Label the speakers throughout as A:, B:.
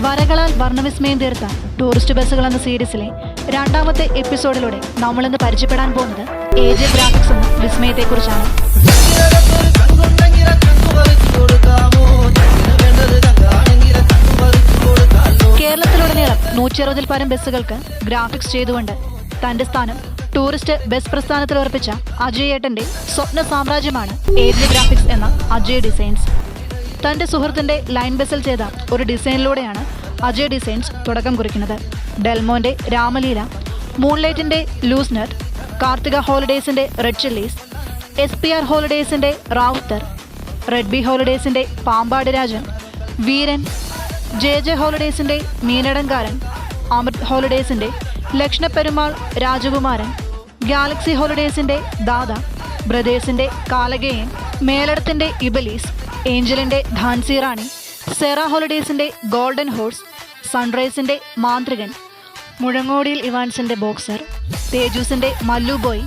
A: വരകളാൽ വർണ്ണവിസ്മയം തീർത്ത ടൂറിസ്റ്റ് ബസ്സുകൾ എന്ന സീരീസിലെ രണ്ടാമത്തെ എപ്പിസോഡിലൂടെ നമ്മളിന്ന് പരിചയപ്പെടാൻ പോകുന്നത് AJ ഗ്രാഫിക്സ് എന്ന വിസ്മയത്തെക്കുറിച്ചാണ്. കേരളത്തിലുടനീളം 160-ൽ പരം ബസ്സുകൾക്ക് ഗ്രാഫിക്സ് ചെയ്തുകൊണ്ട് തന്റെ സ്ഥാനം ടൂറിസ്റ്റ് ബസ് പ്രസ്ഥാനത്തിൽ ഉറപ്പിച്ച അജയ് ഏട്ടന്റെ സ്വപ്ന സാമ്രാജ്യമാണ് AJ ഗ്രാഫിക്സ് എന്ന അജയ് ഡിസൈൻസ്. തന്റെ സുഹൃത്തിന്റെ ലൈൻ ബസ്സിൽ ചെയ്ത ഒരു ഡിസൈനിലൂടെയാണ് അജയ് ഡിസൈൻസ് തുടക്കം കുറിക്കുന്നത്. ഡെൽമോന്റെ രാമലീല, മൂൺലൈറ്റിന്റെ ലൂസ്നർ, കാർത്തിക ഹോളിഡേസിന്റെ റെഡ് ചില്ലീസ്, SPR ഹോളിഡേസിന്റെ റാവുത്തർ, റെഡ് ബി ഹോളിഡേസിന്റെ പാമ്പാടി രാജൻ, വീരൻ, JJ ഹോളിഡേസിന്റെ മീനടങ്കാരൻ, അമൃത് ഹോളിഡേസിന്റെ ലക്ഷ്ണപ്പെരുമാൾ രാജകുമാരൻ, ഗാലക്സി ഹോളിഡേസിന്റെ ദാദ, ബ്രദേഴ്സിന്റെ കാലകേയൻ, മേലടത്തിന്റെ ഇബലീസ്, ഏഞ്ചലിന്റെ ധാൻസി റാണി, സെറ ഹോളിഡേസിന്റെ ഗോൾഡൻ ഹോഴ്സ്, സൺറൈസിന്റെ മാന്ത്രികൻ, മുഴങ്ങോടിയിൽ ഇവാൻസിന്റെ ബോക്സർ, തേജൂസിന്റെ മല്ലു ബോയ്,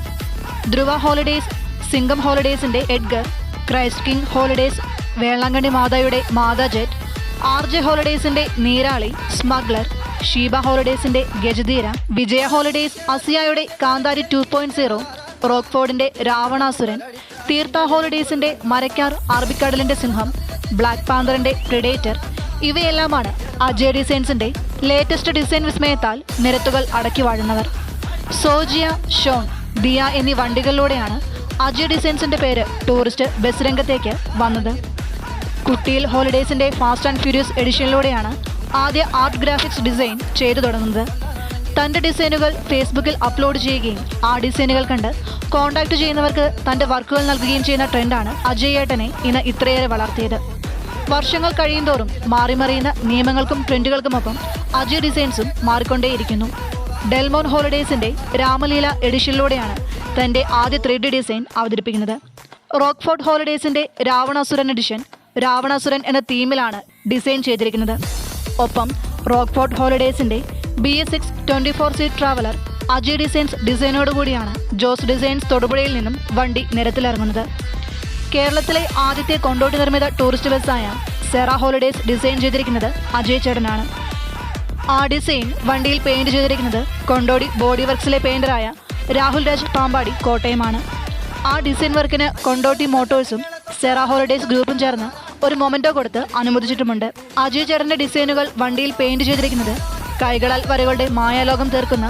A: ധ്രുവ ഹോളിഡേസ്, സിംഗം ഹോളിഡേസിന്റെ Edgar, Christ King holidays, Velankanni മാതായുടെ മാതാ ജെറ്റ്, RJ ഹോളിഡേസിന്റെ നീരാളി, സ്മഗ്ലർ, ഷീബ ഹോളിഡേസിന്റെ ഗജധീര, വിജയ ഹോളിഡേസ് അസിയായുടെ കാന്താരി 2.0, റോക്ക്ഫോർഡിന്റെ രാവണാസുരൻ, തീർത്ഥ ഹോളിഡേസിന്റെ മരക്കാർ അറബിക്കടലിന്റെ സിംഹം, ബ്ലാക്ക് പാന്തറിന്റെ പ്രിഡേറ്റർ, ഇവയെല്ലാമാണ് അജയ് ഡിസൈൻസിന്റെ ലേറ്റസ്റ്റ് ഡിസൈൻ വിസ്മയത്താൽ നിരത്തുകൾ അടക്കി വാഴുന്നവർ. സോജിയ, ഷോൺ, ദിയ എന്നീ വണ്ടികളിലൂടെയാണ് അജയ് ഡിസൈൻസിന്റെ പേര് ടൂറിസ്റ്റ് ബസ് രംഗത്തേക്ക് വന്നത്. കുട്ടിയിൽ ഹോളിഡേസിന്റെ ഫാസ്റ്റ് ആൻഡ് ഫ്യൂരിയസ് എഡിഷനിലൂടെയാണ് ആദ്യ ആർട്ട് ഗ്രാഫിക്സ് ഡിസൈൻ ചെയ്തു തുടങ്ങുന്നത്. തൻ്റെ ഡിസൈനുകൾ ഫേസ്ബുക്കിൽ അപ്ലോഡ് ചെയ്യുകയും ആ ഡിസൈനുകൾ കണ്ട് കോൺടാക്ട് ചെയ്യുന്നവർക്ക് തൻ്റെ വർക്കുകൾ നൽകുകയും ചെയ്യുന്ന ട്രെൻഡാണ് അജയ് ഏട്ടനെ ഇന്ന് ഇത്രയേറെ വളർത്തിയത്. വർഷങ്ങൾ കഴിയുന്തോറും മാറിമറിയുന്ന നിയമങ്ങൾക്കും ട്രെൻഡുകൾക്കുമൊപ്പം അജയ് ഡിസൈൻസും മാറിക്കൊണ്ടേയിരിക്കുന്നു. ഡെൽമോൺ ഹോളിഡേസിന്റെ രാമലീല എഡിഷനിലൂടെയാണ് തൻ്റെ ആദ്യ 3D ഡിസൈൻ അവതരിപ്പിക്കുന്നത്. റോക്ക്ഫോർഡ് ഹോളിഡേസിന്റെ രാവണാസുരൻ എഡിഷൻ രാവണാസുരൻ എന്ന തീമിലാണ് ഡിസൈൻ ചെയ്തിരിക്കുന്നത്. ഒപ്പം Rockford holidays BS6 24 seat traveller Ajay designs ഡിസൈനോടുകൂടിയാണ് ജോസ് ഡിസൈൻസ് തൊടുപുഴയിൽ നിന്നും വണ്ടി നിരത്തിലിറങ്ങുന്നത്. കേരളത്തിലെ ആദ്യത്തെ കൊണ്ടോട്ടി നിർമ്മിത ടൂറിസ്റ്റ് ബസ്സായ സെറ ഹോളിഡേസ് ഡിസൈൻ ചെയ്തിരിക്കുന്നത് അജയ് ചേട്ടനാണ്. ആ ഡിസൈൻ വണ്ടിയിൽ പെയിന്റ് ചെയ്തിരിക്കുന്നത് കൊണ്ടോടി ബോഡി വർക്സിലെ പെയിന്ററായ രാഹുൽ രാജ് പാമ്പാടി കോട്ടയമാണ്. ആ ഡിസൈൻ വർക്കിന് കൊണ്ടോട്ടി മോട്ടോഴ്സും സെറ ഹോളിഡേസ് ഗ്രൂപ്പും ചേർന്ന് ഒരു മൊമെന്റോ കൊടുത്ത് അനുമോദിച്ചിട്ടുമുണ്ട്. അജയ് ചേട്ടന്റെ ഡിസൈനുകൾ വണ്ടിയിൽ പെയിന്റ് ചെയ്തിരിക്കുന്നത് കൈകളാൽ വരകളുടെ മായാലോകം തീർക്കുന്ന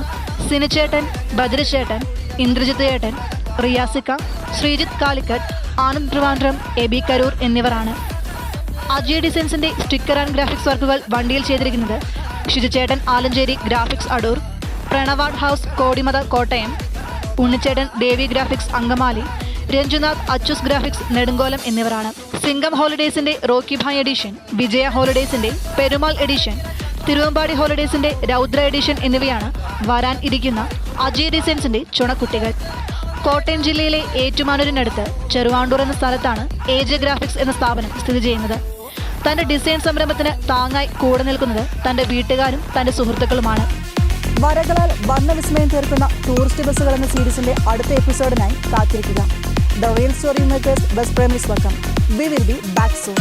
A: സിനിച്ചേട്ടൻ, ബദ്രിച്ചേട്ടൻ, ഇന്ദ്രജിത്ത് ഏട്ടൻ, റിയാസിക്ക, ശ്രീജിത്ത് കാലിക്കറ്റ്, ആനന്ദ് ട്രിവാൻഡ്രം, AB കരൂർ എന്നിവരാണ്. അജയ് ഡിസൈൻസിന്റെ സ്റ്റിക്കർ ആൻഡ് ഗ്രാഫിക്സ് വർക്കുകൾ വണ്ടിയിൽ ചെയ്തിരിക്കുന്നത് ഷിജുചേട്ടൻ ആലഞ്ചേരി ഗ്രാഫിക്സ് അടൂർ, പ്രണവാഡ് ഹൗസ് കോടിമത കോട്ടയം, ഉണ്ണിച്ചേട്ടൻ ദേവി ഗ്രാഫിക്സ് അങ്കമാലി, രഞ്ജുനാഥ് അച്ചൂസ് ഗ്രാഫിക്സ് നെടുങ്കോലം എന്നിവരാണ്. സിംഗം ഹോളിഡേസിന്റെ റോക്കി ഭായ് എഡിഷൻ, വിജയ ഹോളിഡേസിന്റെ പെരുമാൾ എഡിഷൻ, തിരുവമ്പാടി ഹോളിഡേസിന്റെ രൗദ്ര എഡിഷൻ എന്നിവയാണ് വരാൻ ഇരിക്കുന്ന അജയ് ഡിസൈൻസിന്റെ ചുണക്കുട്ടികൾ. കോട്ടയം ജില്ലയിലെ ഏറ്റുമാനൂരിനടുത്ത് ചെറുവാണ്ടൂർ എന്ന സ്ഥലത്താണ് AJ ഗ്രാഫിക്സ് എന്ന സ്ഥാപനം സ്ഥിതി ചെയ്യുന്നത്. തന്റെ ഡിസൈൻ സംരംഭത്തിന് താങ്ങായി കൂടെ നിൽക്കുന്നത് തന്റെ വീട്ടുകാരും തന്റെ സുഹൃത്തുക്കളുമാണ്. വരകളാൽ വർണ്ണവിസ്മയം തീർക്കുന്ന ടൂറിസ്റ്റ് ബസ്സുകൾ എന്ന സീരീസിന്റെ അടുത്ത എപ്പിസോഡിനായി കാത്തിരിക്കുക. The real story makers best Premis Vakkom. We will be back soon.